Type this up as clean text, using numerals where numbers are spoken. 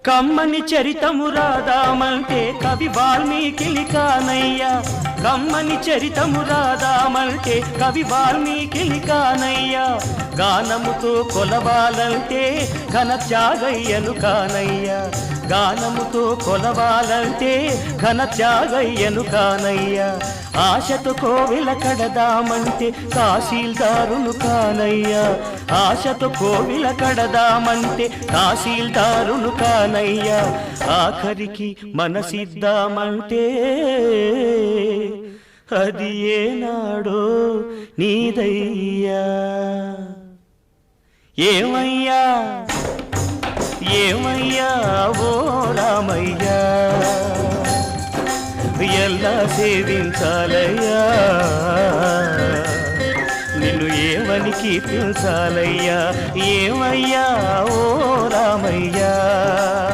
కమ్మని చరితము రాదామంటే కవి వాల్మీకి కానయ్యా కమ్మని చరితము రాదామంటే కవి వాల్మీకి కానయ్యా గానముతో కొలవాలంటే ఘన త్యాగయ్యను కానయ్యా గానముతో కొలవాలంటే ఘన త్యాగయ్యను కానయ్యా ఆశతో కోవిల కడదామంటే తహసీల్దారును కానయ్యా ఆశతో కోవిల కడదామంటే తహసీల్దారును కానయ్యా ఆఖరికి మనసిద్దామంటే అది ఏనాడో నీదయ్యా ఏమయ్యా ఏమయ్యా ఓ రామయ్యా ఎలా సేవించాలయ్యా నిన్ను ఏమని కీర్తించాలయ్యా ఏమయ్యా ఓ రామయ్యా